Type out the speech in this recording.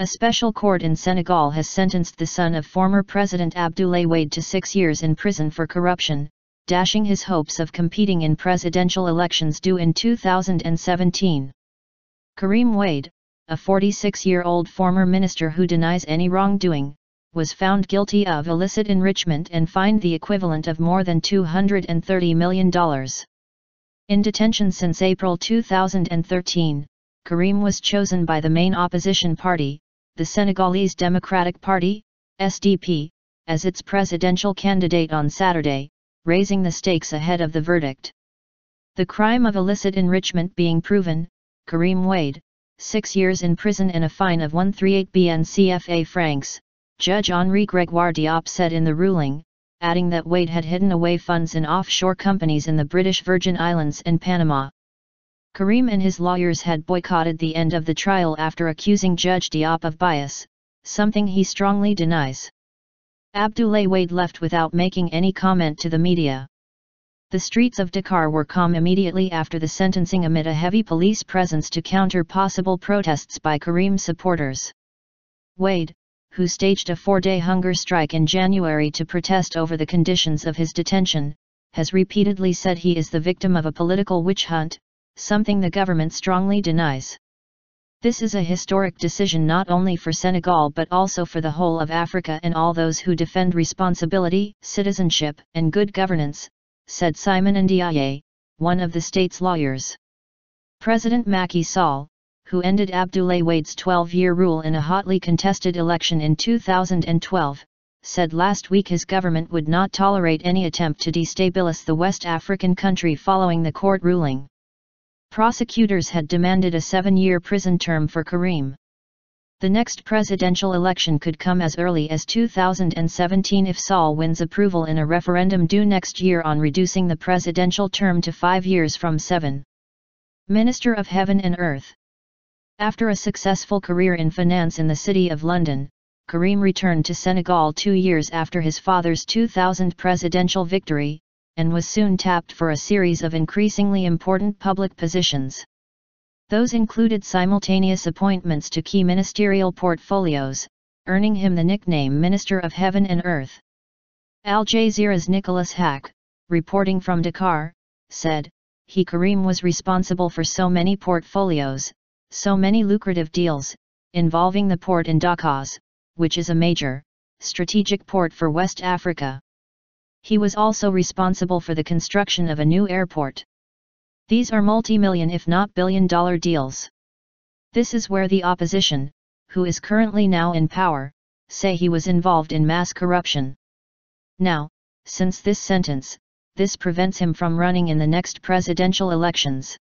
A special court in Senegal has sentenced the son of former President Abdoulaye Wade to 6 years in prison for corruption, dashing his hopes of competing in presidential elections due in 2017. Karim Wade, a 46-year-old former minister who denies any wrongdoing, was found guilty of illicit enrichment and fined the equivalent of more than $230 million. In detention since April 2013, Karim was chosen by the main opposition party, the Senegalese Democratic Party, SDP, as its presidential candidate on Saturday, raising the stakes ahead of the verdict. The crime of illicit enrichment being proven, Karim Wade, 6 years in prison and a fine of 138 CFA francs, Judge Henri Gregoire Diop said in the ruling, adding that Wade had hidden away funds in offshore companies in the British Virgin Islands and Panama. Karim and his lawyers had boycotted the end of the trial after accusing Judge Diop of bias, something he strongly denies. Abdoulaye Wade left without making any comment to the media. The streets of Dakar were calm immediately after the sentencing amid a heavy police presence to counter possible protests by Karim supporters. Wade, who staged a 4-day hunger strike in January to protest over the conditions of his detention, has repeatedly said he is the victim of a political witch hunt, something the government strongly denies. This is a historic decision not only for Senegal but also for the whole of Africa and all those who defend responsibility, citizenship, and good governance, said Simon Ndiaye, one of the state's lawyers. President Macky Sall, who ended Abdoulaye Wade's 12-year rule in a hotly contested election in 2012, said last week his government would not tolerate any attempt to destabilize the West African country following the court ruling. Prosecutors had demanded a 7-year prison term for Karim. The next presidential election could come as early as 2017 if Sall wins approval in a referendum due next year on reducing the presidential term to 5 years from 7. Minister of Heaven and Earth. After a successful career in finance in the City of London, Karim returned to Senegal 2 years after his father's 2000 presidential victory, and was soon tapped for a series of increasingly important public positions. Those included simultaneous appointments to key ministerial portfolios, earning him the nickname Minister of Heaven and Earth. Al Jazeera's Nicholas Hack, reporting from Dakar, said, Karim was responsible for so many portfolios, so many lucrative deals, involving the port in Dakar, which is a major, strategic port for West Africa. He was also responsible for the construction of a new airport. These are multi-million if not billion-dollar deals. This is where the opposition, who is currently now in power, say he was involved in mass corruption. Now, since this sentence, this prevents him from running in the next presidential elections.